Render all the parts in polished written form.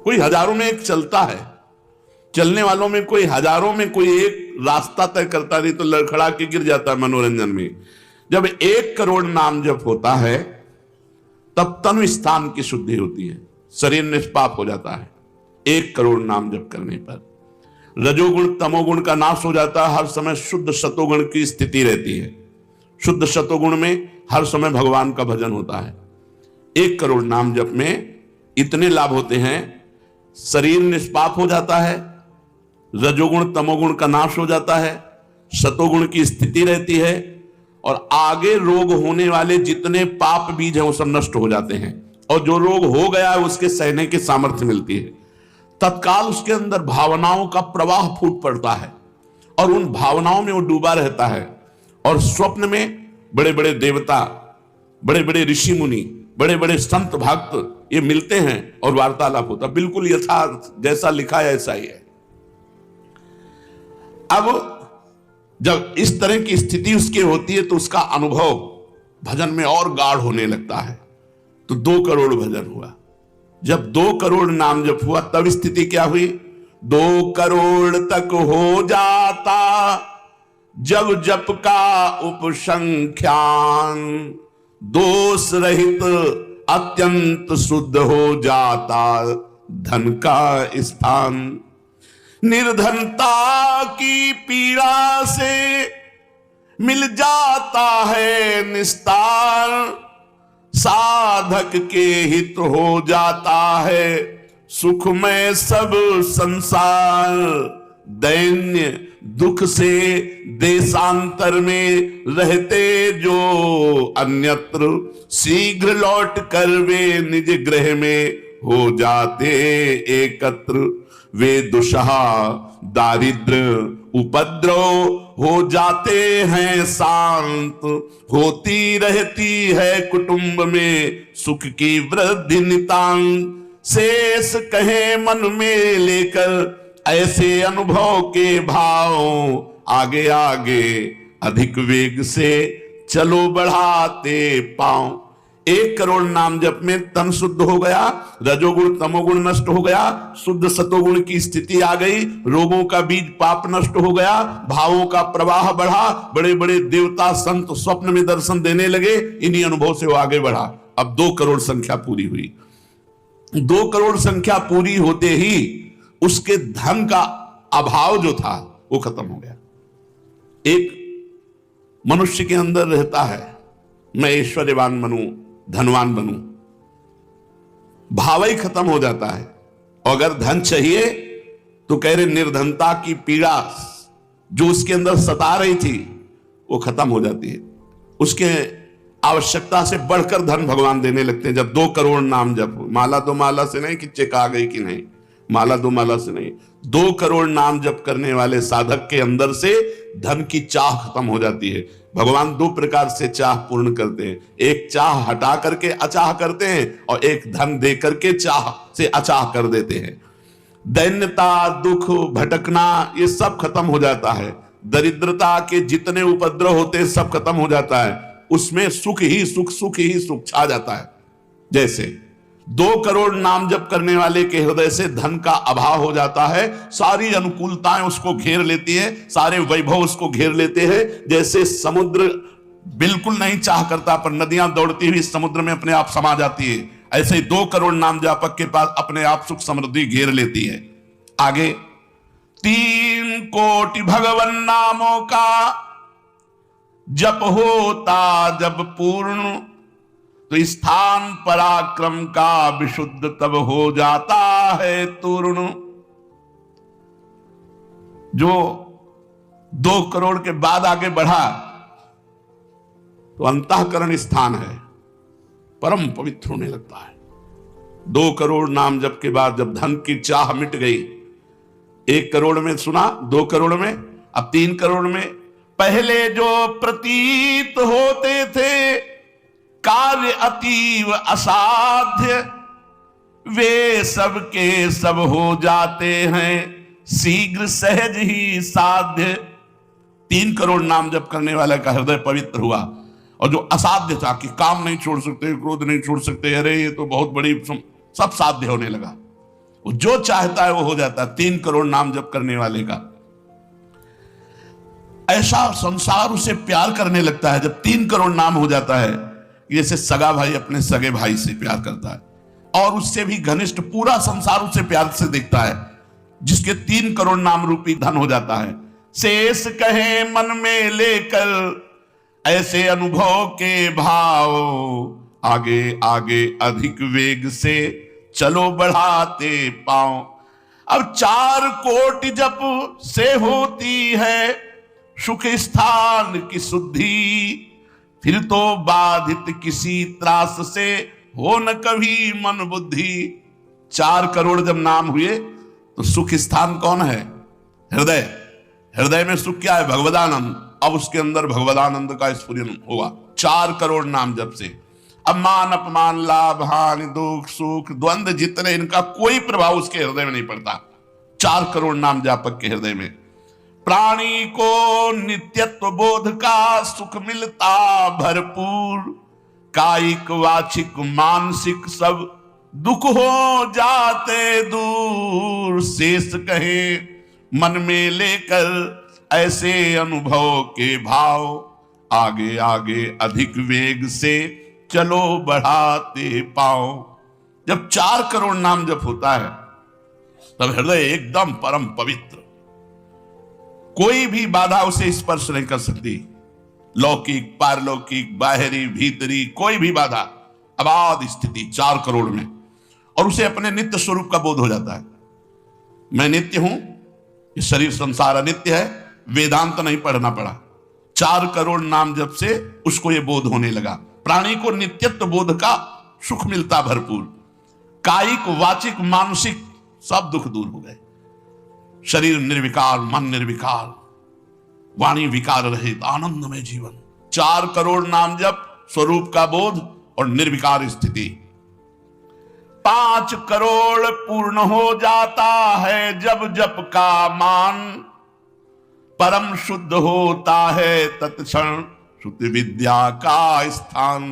कोई हजारों में एक चलता है, चलने वालों में कोई हजारों में कोई एक रास्ता तय करता, नहीं तो लड़खड़ा के गिर जाता है मनोरंजन में। जब 1 करोड़ नाम जप होता है तब तनु स्थान की शुद्धि होती है, शरीर निष्पाप हो जाता है। 1 करोड़ नाम जप करने पर रजोगुण तमोगुण का नाश हो जाता है, हर समय शुद्ध सतोगुण की स्थिति रहती है। शुद्ध सतोगुण में हर समय भगवान का भजन होता है। 1 करोड़ नाम जप में इतने लाभ होते हैं, शरीर निष्पाप हो जाता है, रजोगुण तमोगुण का नाश हो जाता है, सतोगुण की स्थिति रहती है, और आगे रोग होने वाले जितने पाप बीज हैं वो सब नष्ट हो जाते हैं, और जो रोग हो गया है उसके सहने की सामर्थ्य मिलती है। तत्काल उसके अंदर भावनाओं का प्रवाह फूट पड़ता है और उन भावनाओं में वो डूबा रहता है, और स्वप्न में बड़े बड़े देवता, बड़े बड़े ऋषि मुनि, बड़े बड़े संत भक्त ये मिलते हैं और वार्तालाप होता, बिल्कुल यथार्थ जैसा लिखा है ऐसा ही है। अब जब इस तरह की स्थिति उसकी होती है तो उसका अनुभव भजन में और गाढ़ होने लगता है। तो 2 करोड़ भजन हुआ। जब 2 करोड़ नाम जप हुआ तब स्थिति क्या हुई? 2 करोड़ तक हो जाता जब जप का उपसंख्यान, दोष रहित अत्यंत शुद्ध हो जाता धन का स्थान। निर्धनता की पीड़ा से मिल जाता है निस्तार, साधक के हित हो जाता है सुखमय सब संसार। दैन्य दुख से देशांतर में रहते जो अन्यत्र, शीघ्र लौट कर वे निज गृह में हो जाते एकत्र। वे दुषहा दारिद्र उपद्रव हो जाते हैं शांत, होती रहती है कुटुंब में सुख की वृद्धि नितांत। शेष कहे मन में लेकर ऐसे अनुभव के भाव, आगे आगे अधिक वेग से चलो बढ़ाते पांव। 1 करोड़ नाम जप में तन शुद्ध हो गया, रजोगुण तमोगुण नष्ट हो गया, शुद्ध सतोगुण की स्थिति आ गई, रोगों का बीज पाप नष्ट हो गया, भावों का प्रवाह बढ़ा, बड़े बड़े देवता संत स्वप्न में दर्शन देने लगे। इन्हीं अनुभव से वो आगे बढ़ा। अब 2 करोड़ संख्या पूरी हुई। 2 करोड़ संख्या पूरी होते ही उसके धन का अभाव जो था वो खत्म हो गया। एक मनुष्य के अंदर रहता है, मैं ऐश्वर्यवान बनूं, धनवान बनूं, भाव ही खत्म हो जाता है। और अगर धन चाहिए तो कह रहे निर्धनता की पीड़ा जो उसके अंदर सता रही थी वो खत्म हो जाती है। उसके आवश्यकता से बढ़कर धन भगवान देने लगते हैं। जब 2 करोड़ नाम जप, माला 2 माला से नहीं कि चेक आ गई कि नहीं, माला 2 माला से नहीं, 2 करोड़ नाम जप करने वाले साधक के अंदर से धन की चाह खत्म हो जाती है। भगवान 2 प्रकार से चाह पूर्ण करते हैं, एक चाह हटा करके अचाह करते हैं और एक धन दे करके चाह से अचाह कर देते हैं। दैन्यता, दुख, भटकना ये सब खत्म हो जाता है। दरिद्रता के जितने उपद्रव होते हैं सब खत्म हो जाता है। उसमें सुख ही सुख, सुख ही सुख छा जाता है। जैसे 2 करोड़ नाम जप करने वाले के हृदय से धन का अभाव हो जाता है, सारी अनुकूलताएं उसको घेर लेती है, सारे वैभव उसको घेर लेते हैं। जैसे समुद्र बिल्कुल नहीं चाह करता पर नदियां दौड़ती हुई समुद्र में अपने आप समा जाती है, ऐसे 2 करोड़ नाम जापक के पास अपने आप सुख समृद्धि घेर लेती है। आगे 3 कोटि भगवन नामों का जप होता जब पूर्ण, तो स्थान पराक्रम का विशुद्ध तब हो जाता है तूर्ण। जो 2 करोड़ के बाद आगे बढ़ा तो अंतःकरण स्थान है, परम पवित्र होने लगता है। 2 करोड़ नाम जप के बाद जब धन की चाह मिट गई, 1 करोड़ में सुना, 2 करोड़ में, अब 3 करोड़ में। पहले जो प्रतीत होते थे कार्य अतीव असाध्य, वे सब के सब हो जाते हैं शीघ्र सहज ही साध्य। 3 करोड़ नाम जप करने वाले का हृदय पवित्र हुआ, और जो असाध्य था कि काम नहीं छोड़ सकते, क्रोध नहीं छोड़ सकते, अरे ये तो बहुत बड़ी, सब साध्य होने लगा। वो जो चाहता है वो हो जाता है। 3 करोड़ नाम जप करने वाले का ऐसा संसार उसे प्यार करने लगता है जब 3 करोड़ नाम हो जाता है, जैसे सगा भाई अपने सगे भाई से प्यार करता है और उससे भी घनिष्ठ पूरा संसार उसे प्यार से देखता है, जिसके 3 करोड़ नाम रूपी धन हो जाता है। शेष कहे मन में लेकर ऐसे अनुभव के भाव, आगे आगे अधिक वेग से चलो बढ़ाते पाओ। अब 4 कोटि जप से होती है सुख स्थान की शुद्धि, फिर तो बाधित किसी त्रास से हो न कभी मन बुद्धि। 4 करोड़ जब नाम हुए तो सुख स्थान कौन है? हृदय। हृदय में सुख क्या है? भगवदानंद। अब उसके अंदर भगवदानंद का स्फुरन होगा 4 करोड़ नाम जप से। अब मान अपमान लाभ हानि दुख सुख द्वंद्व जितने, इनका कोई प्रभाव उसके हृदय में नहीं पड़ता 4 करोड़ नाम जापक के हृदय में। प्राणी को नित्यत्व बोध का सुख मिलता भरपूर, कायिक वाचिक मानसिक सब दुख हो जाते दूर। शेष कहे मन में लेकर ऐसे अनुभव के भाव, आगे आगे अधिक वेग से चलो बढ़ाते पाओ। जब 4 करोड़ नाम जप होता है तब हृदय एकदम परम पवित्र, कोई भी बाधा उसे स्पर्श नहीं कर सकती। लौकिक पारलौकिक बाहरी भीतरी कोई भी बाधा, अबाध स्थिति 4 करोड़ में, और उसे अपने नित्य स्वरूप का बोध हो जाता है। मैं नित्य हूं, ये शरीर संसार अनित्य है, वेदांत नहीं पढ़ना पड़ा। 4 करोड़ नाम जप से उसको ये बोध होने लगा। प्राणी को नित्यत्व बोध का सुख मिलता भरपूर, कायिक वाचिक मानसिक सब दुख दूर हो गए। शरीर निर्विकार, मन निर्विकार, वाणी विकार रहित आनंदमय जीवन। 4 करोड़ नाम जप, स्वरूप का बोध और निर्विकार स्थिति। 5 करोड़ पूर्ण हो जाता है जब जप का मान, परम शुद्ध होता है तत्क्षण शुद्ध विद्या का स्थान।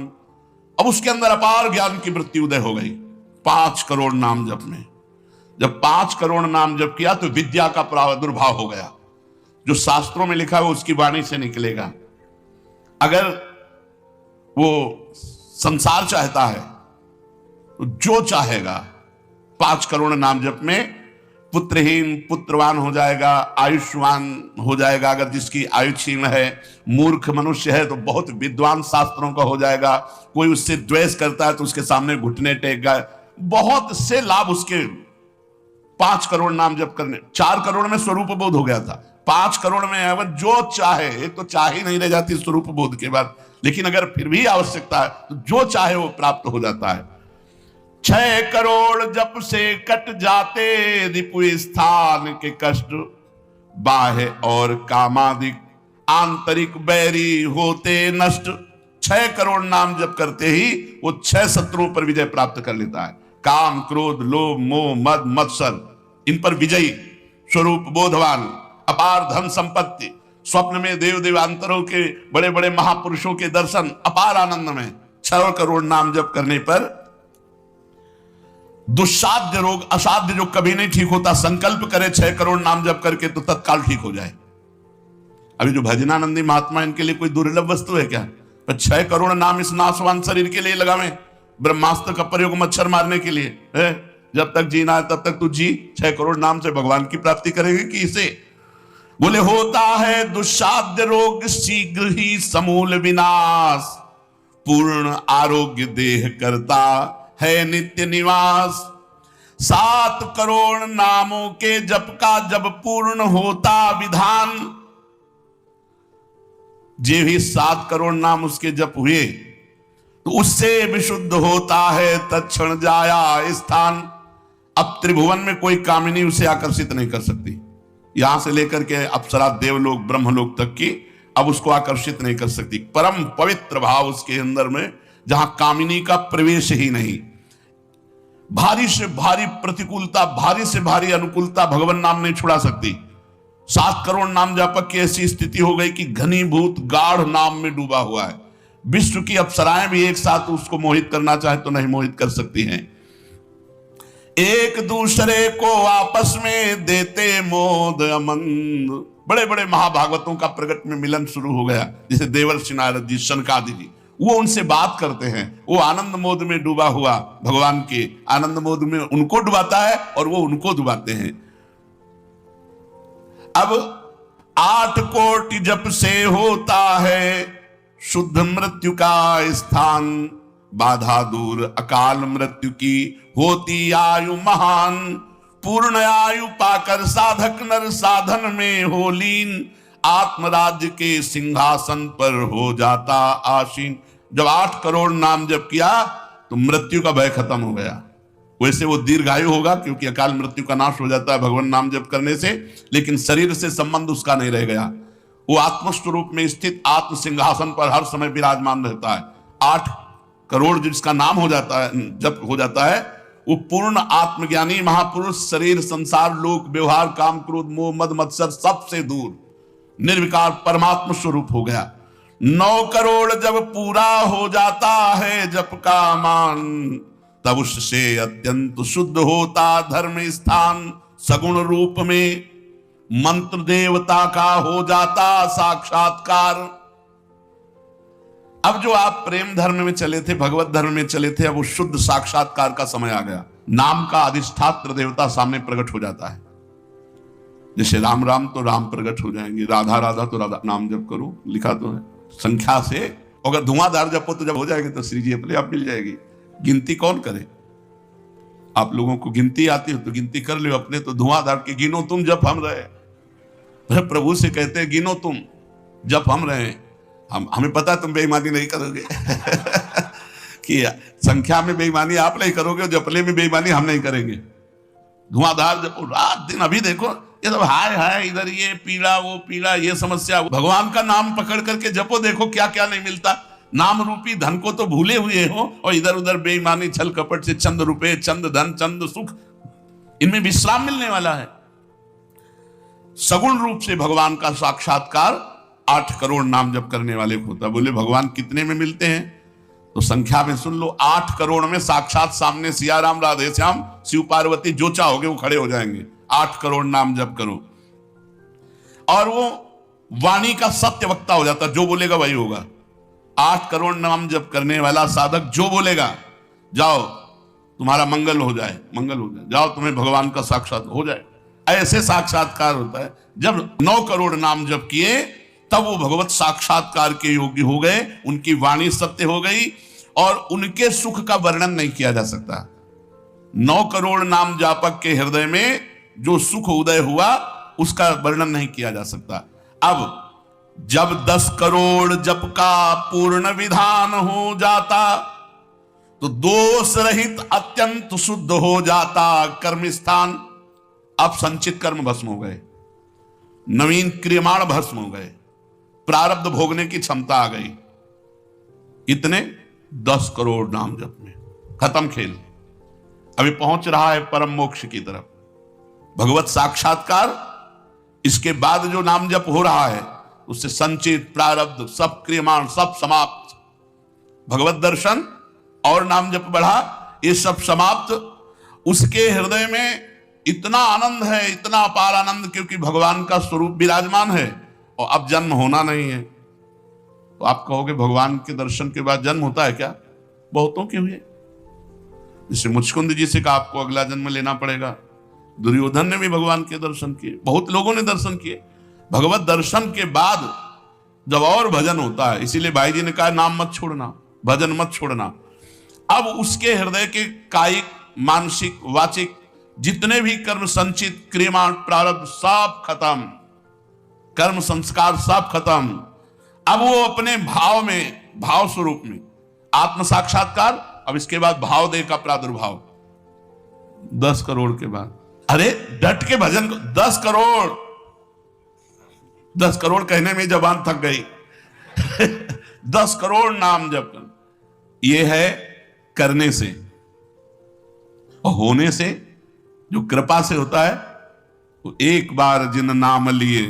अब उसके अंदर अपार ज्ञान की वृत्ति उदय हो गई 5 करोड़ नाम जप में। जब 5 करोड़ नाम जप किया तो विद्या का प्रादुर्भाव हो गया। जो शास्त्रों में लिखा है वो उसकी वाणी से निकलेगा। अगर वो संसार चाहता है तो जो चाहेगा 5 करोड़ नाम जप में पुत्रहीन पुत्रवान हो जाएगा, आयुष्मान हो जाएगा। अगर जिसकी आयु क्षीण है, मूर्ख मनुष्य है तो बहुत विद्वान शास्त्रों का हो जाएगा। कोई उससे द्वेष करता है तो उसके सामने घुटने टेकेगा। बहुत से लाभ उसके 5 करोड़ नाम जप करने। 4 करोड़ में स्वरूप बोध हो गया था, 5 करोड़ में अगर जो चाहे, एक तो चाह ही नहीं रह जाती स्वरूप बोध के बाद, लेकिन अगर फिर भी आवश्यकता है तो जो चाहे वो प्राप्त हो जाता है। 6 करोड़ जप से कट जाते रिपु स्थान के कष्ट, बाह्य और कामादिक आंतरिक बैरी होते नष्ट। 6 करोड़ नाम जप करते ही वो 6 शत्रुओं पर विजय प्राप्त कर लेता है। काम क्रोध लोभ मोह मद मत्सर, इन पर विजयी, स्वरूप बोधवान, अपार धन संपत्ति, स्वप्न में देव देवांतरों के बड़े बड़े महापुरुषों के दर्शन, अपार आनंद में। 6 करोड़ नाम जप करने पर दुस्साध्य रोग असाध्य जो कभी नहीं ठीक होता, संकल्प करे 6 करोड़ नाम जप करके तो तत्काल ठीक हो जाए। अभी जो भजनानंदी महात्मा, इनके लिए कोई दुर्लभ वस्तु है क्या? पर 6 करोड़ नाम इस नाशवान शरीर के लिए लगावे, ब्रह्मास्त्र का प्रयोग मच्छर मारने के लिए है। जब तक जीना है तब तक तू जी, 6 करोड़ नाम से भगवान की प्राप्ति करेंगे कि इसे? बोले होता है दुस्साध्य रोग शीघ्र ही समूल विनाश, पूर्ण आरोग्य देह करता है नित्य निवास। 7 करोड़ नामों के जप का जब पूर्ण होता विधान, जे भी 7 करोड़ नाम उसके जप हुए तो उससे विशुद्ध होता है तत्क्षण जाया स्थान। अब त्रिभुवन में कोई कामिनी उसे आकर्षित नहीं कर सकती, यहां से लेकर के अप्सरा देवलोक ब्रह्मलोक तक की अब उसको आकर्षित नहीं कर सकती। परम पवित्र भाव उसके अंदर में, जहां कामिनी का प्रवेश ही नहीं। भारी से भारी प्रतिकूलता, भारी से भारी अनुकूलता भगवान नाम नहीं छुड़ा सकती। 7 करोड़ नाम जापक की ऐसी स्थिति हो गई कि घनीभूत गाढ़ नाम में डूबा हुआ है। विश्व की अप्सराएं भी एक साथ उसको मोहित करना चाहे तो नहीं मोहित कर सकती हैं। एक दूसरे को आपस में देते मोद अमंद। बड़े बड़े महाभागवतों का प्रगट में मिलन शुरू हो गया, जैसे देवर्षि नारद जी, शनकादि जी, वो उनसे बात करते हैं। वो आनंद मोद में डूबा हुआ भगवान के आनंद मोद में उनको डुबाता है और वो उनको डुबाते हैं। अब 8 कोटि जप से होता है शुद्ध मृत्यु का स्थान, बाधा दूर अकाल मृत्यु की होती आयु महान, पूर्ण आयु पाकर साधक नर साधन में हो लीन, आत्मराज्य के सिंहासन पर हो जाता आसीन। जब 8 करोड़ नाम जप किया तो मृत्यु का भय खत्म हो गया। वैसे वो दीर्घायु होगा क्योंकि अकाल मृत्यु का नाश हो जाता है भगवान नाम जप करने से, लेकिन शरीर से संबंध उसका नहीं रह गया। वो आत्मस्वरूप में स्थित आत्म सिंहासन पर हर समय विराजमान रहता है। 8 करोड़ जिसका नाम हो जाता है, जब हो जाता है, वो पूर्ण आत्मज्ञानी महापुरुष शरीर संसार लोक व्यवहार काम क्रोध मोह मद मत्सर सबसे दूर निर्विकार परमात्मा स्वरूप हो गया। 9 करोड़ जब पूरा हो जाता है जप का मान, तब उससे अत्यंत शुद्ध होता धर्म स्थान, सगुण रूप में मंत्र देवता का हो जाता साक्षात्कार। अब जो आप प्रेम धर्म में चले थे, भगवत धर्म में चले थे, अब वो शुद्ध साक्षात्कार का समय आ गया। नाम का अधिष्ठात्र देवता सामने प्रकट हो जाता है। जैसे राम राम तो राम प्रकट हो जाएंगे, राधा राधा तो राधा नाम जप करो, लिखा तो है संख्या से। अगर धुआंधार जपो तो जब हो जाएगी तो श्री जी अपने आप मिल जाएगी। गिनती कौन करे? आप लोगों को गिनती आती हो तो गिनती कर लो, अपने तो धुआंधार के गिनो तुम जप हम रहे। प्रभु से कहते हैं गिनो तुम जप हम रहे। हमें पता है तुम बेईमानी नहीं करोगे कि संख्या में बेईमानी आप नहीं करोगे, जपने में बेईमानी हम नहीं करेंगे। धुआंधार जपो रात दिन। अभी देखो ये सब हाय हाय, इधर ये पीड़ा वो पीड़ा, ये समस्या। भगवान का नाम पकड़ करके जपो, देखो क्या क्या नहीं मिलता। नाम रूपी धन को तो भूले हुए हो और इधर उधर बेईमानी छल कपट से चंद रुपए चंद धन चंद सुख, इनमें विश्राम मिलने वाला है। सगुण रूप से भगवान का साक्षात्कार 8 करोड़ नाम जप करने वाले को होता। बोले भगवान कितने में मिलते हैं? तो संख्या में सुन लो, 8 करोड़ में साक्षात सामने सिया राम राधे श्याम शिव पार्वती जो चाहोगे वो खड़े हो जाएंगे। 8 करोड़ नाम जप करो और वो वाणी का सत्य वक्ता हो जाता, जो बोलेगा वही होगा। 8 करोड़ नाम जप करने वाला साधक जो बोलेगा, जाओ तुम्हारा मंगल हो जाए, मंगल हो जाए, जाओ तुम्हें भगवान का साक्षात हो जाए। ऐसे साक्षात्कार होता है। जब 9 करोड़ नाम जप किए तब वो भगवत साक्षात्कार के योग्य हो गए, उनकी वाणी सत्य हो गई और उनके सुख का वर्णन नहीं किया जा सकता। 9 करोड़ नाम जापक के हृदय में जो सुख उदय हुआ उसका वर्णन नहीं किया जा सकता। अब जब 10 करोड़ जप का पूर्ण विधान हो जाता तो दोष रहित अत्यंत शुद्ध हो जाता कर्म स्थान। अब संचित कर्म भस्म हो गए, नवीन क्रियमाण भस्म हो गए, प्रारब्ध भोगने की क्षमता आ गई। इतने 10 करोड़ नाम जप में खत्म खेल। अभी पहुंच रहा है परम मोक्ष की तरफ, भगवत साक्षात्कार। इसके बाद जो नाम जप हो रहा है उससे संचित प्रारब्ध सब क्रियमाण सब समाप्त। भगवत दर्शन और नाम जप बढ़ा, ये सब समाप्त। उसके हृदय में इतना आनंद है, इतना अपार आनंद, क्योंकि भगवान का स्वरूप विराजमान है और अब जन्म होना नहीं है। तो आप कहोगे भगवान के दर्शन के बाद जन्म होता है क्या? बहुतों के हुए। जैसे मुचकुंद जी से कहा आपको अगला जन्म लेना पड़ेगा। दुर्योधन ने भी भगवान के दर्शन किए, बहुत लोगों ने दर्शन किए। भगवत दर्शन के बाद जब और भजन होता है, इसीलिए भाई जी ने कहा नाम मत छोड़ना, भजन मत छोड़ना। अब उसके हृदय के कायिक मानसिक वाचिक जितने भी कर्म संचित क्रियमाण प्रारब्ध सब खत्म, कर्म संस्कार सब खत्म। अब वो अपने भाव में, भाव स्वरूप में आत्म साक्षात्कार। अब इसके बाद भाव देह का प्रादुर्भाव 10 करोड़ के बाद। अरे डट के भजन को 10 करोड़, 10 करोड़ कहने में जबान थक गई 10 करोड़ नाम जप कर, ये है करने से। और होने से, जो कृपा से होता है, वो एक बार जिन नाम लिए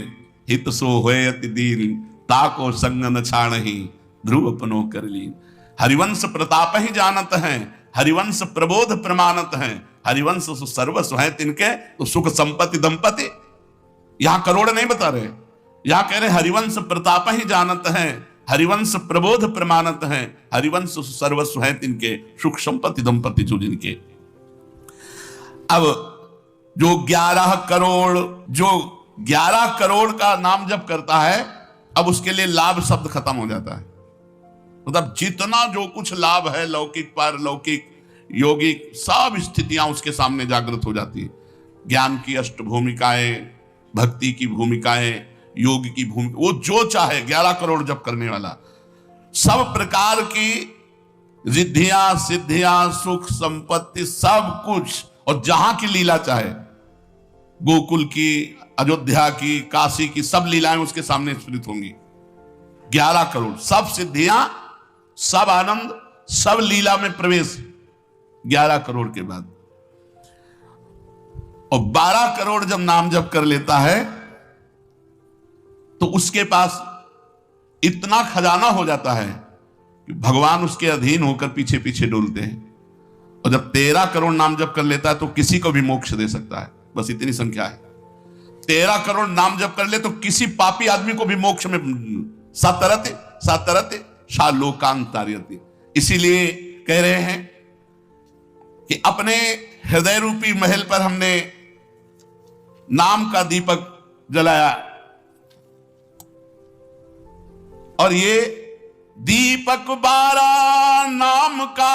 हित सो होए अति दीन, ताको संग न छाड़हि ध्रुव अपनो कर लीन। हरिवंश प्रताप ही जानत हैं, हरिवंश प्रबोध प्रमाणत हैं, हरिवंश सर्वस्व है तिनके, तो सुख संपत्ति दंपति। यहां करोड़ नहीं बता रहे, यहां कह रहे हरिवंश प्रताप ही जानत है, हरिवंश प्रबोध प्रमाणत है, हरिवंश सर्वस्व है तिनके, सुख संपत्ति दंपति जो जिनके। अब जो 11 करोड़ का नाम जप करता है, अब उसके लिए लाभ शब्द खत्म हो जाता है। मतलब जितना जो कुछ लाभ है, लौकिक पारलौकिक यौगिक सब स्थितियां उसके सामने जागृत हो जाती है। ज्ञान की अष्ट भूमिकाएं, भक्ति की भूमिकाएं, योग की भूमिका, वो जो चाहे 11 करोड़ जप करने वाला, सब प्रकार की रिद्धियां सिद्धियां सुख संपत्ति सब कुछ, और जहां की लीला चाहे, गोकुल की, अयोध्या की, काशी की, सब लीलाएं उसके सामने स्फुरित होंगी। 11 करोड़ सब सिद्धियां, सब आनंद, सब लीला में प्रवेश 11 करोड़ के बाद। और 12 करोड़ जब नाम जप कर लेता है तो उसके पास इतना खजाना हो जाता है कि भगवान उसके अधीन होकर पीछे पीछे डोलते हैं। और जब 13 करोड़ नाम जप कर लेता है तो किसी को भी मोक्ष दे सकता है, बस इतनी संख्या है। 13 करोड़ नाम जप कर ले तो किसी पापी आदमी को भी मोक्ष में सातरते शालोकांतार्यति। इसीलिए कह रहे हैं कि अपने हृदय रूपी महल पर हमने नाम का दीपक जलाया, और ये दीपक 12 नाम का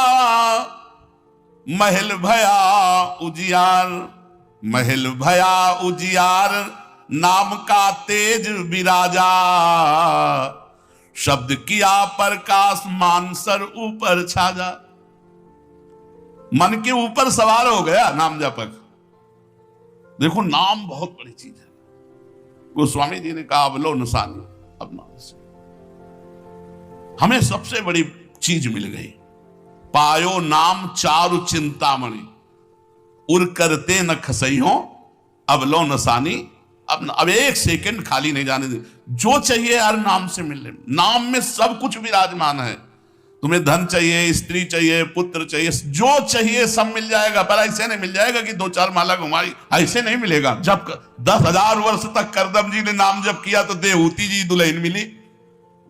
महल भया उजियार, महल भया उजियार, नाम का तेज विराजा, शब्द किया प्रकाश मानसर ऊपर छाजा। मन के ऊपर सवार हो गया नाम जपक। देखो नाम बहुत बड़ी चीज है। गोस्वामी जी ने कहा अवलो नसानी, अब नाम से हमें सबसे बड़ी चीज मिल गई। पायो नाम चारु चिंतामणि, उर करते न खसई हो, अवलो नसानी। अब एक सेकंड खाली नहीं जाने दे, जो चाहिए हर नाम से मिल ले। नाम में सब कुछ विराजमान है। तुम्हें धन चाहिए, स्त्री चाहिए, पुत्र चाहिए, जो चाहिए सब मिल जाएगा। पर ऐसे नहीं मिल जाएगा कि 2-4 माला घुमाई, ऐसे नहीं मिलेगा। जब 10,000 वर्ष तक करदम जी ने नाम जप किया तो देहूति जी दुल्हन मिली,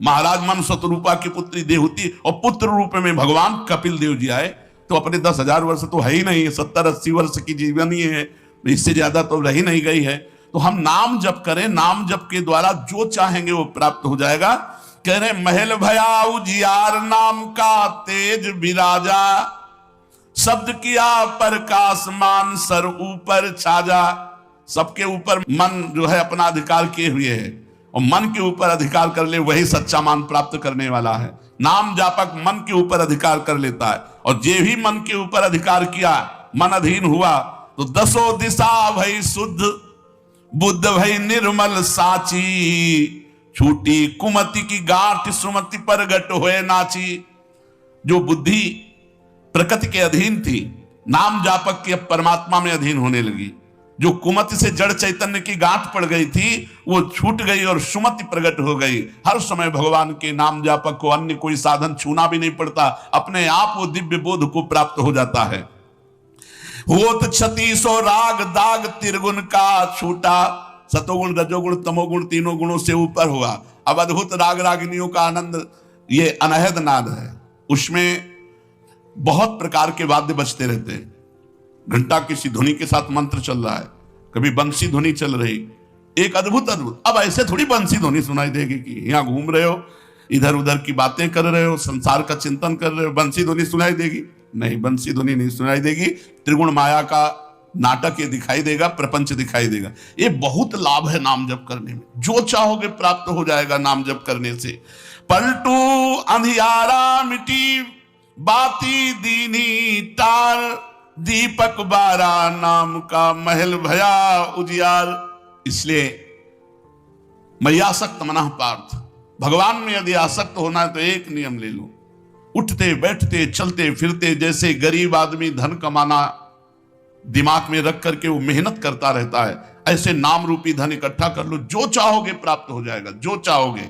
महाराज मन शतरूपा की पुत्री देहूति, और पुत्र रूप में भगवान कपिल देव जी आए। तो अपने 10,000 वर्ष तो है ही नहीं, 70-80 वर्ष की जीवन ही है, इससे ज्यादा तो रही नहीं गई है। तो हम नाम जप करें, नाम जप के द्वारा जो चाहेंगे वो प्राप्त हो जाएगा। कह रहे महल भया उजियार, नाम का तेज विराजा, शब्द किया प्रकाश मान सर ऊपर छाजा। सबके ऊपर मन जो है अपना अधिकार किए हुए है, और मन के ऊपर अधिकार कर ले वही सच्चा मान प्राप्त करने वाला है। नाम जापक मन के ऊपर अधिकार कर लेता है, और जे भी मन के ऊपर अधिकार किया, मन अधीन हुआ, तो 10 दिशा भई शुद्ध, बुद्ध भई निर्मल साची, छूटी कुमति की गांठ सुमति परगट होए नाची। जो बुद्धि प्रकृति के अधीन थी, नाम जापक के परमात्मा में अधीन होने लगी। जो कुमति से जड़ चैतन्य की गांठ पड़ गई थी वो छूट गई और सुमति प्रकट हो गई। हर समय भगवान के नाम जापक को अन्य कोई साधन छूना भी नहीं पड़ता, अपने आप वो दिव्य बोध को प्राप्त हो जाता है। होत 36 राग दाग त्रिगुण का छूटा, सतोगुण रजोगुण तमोगुण तीनों गुणों से ऊपर हुआ। अब अद्भुत राग रागिनियों का आनंद ये अनहद नाद है। उसमें बहुत प्रकार के वाद्य बजते रहते हैं। घंटा किसी ध्वनि के साथ मंत्र चल रहा है, कभी बंसी ध्वनि चल रही, एक अद्भुत। अब ऐसे थोड़ी बंसी ध्वनि सुनाई देगी कि यहाँ घूम रहे हो, इधर उधर की बातें कर रहे हो, संसार का चिंतन कर रहे हो, बंसी ध्वनि सुनाई देगी? नहीं, बंसी ध्वनि नहीं सुनाई देगी। त्रिगुण माया का नाटक ये दिखाई देगा, प्रपंच दिखाई देगा। ये बहुत लाभ है नाम जप करने में, जो चाहोगे प्राप्त हो जाएगा नाम जप करने से। पलटू अंधियारा मिटी बाती दीनी तार, दीपक 12 नाम का महल भया उजियार। इसलिए मैयासक्त मनः पार्थ, भगवान में यदि आसक्त होना है तो एक नियम ले लो, उठते बैठते चलते फिरते जैसे गरीब आदमी धन कमाना दिमाग में रख करके वो मेहनत करता रहता है, ऐसे नाम रूपी धन इकट्ठा कर लो, जो चाहोगे प्राप्त हो जाएगा, जो चाहोगे।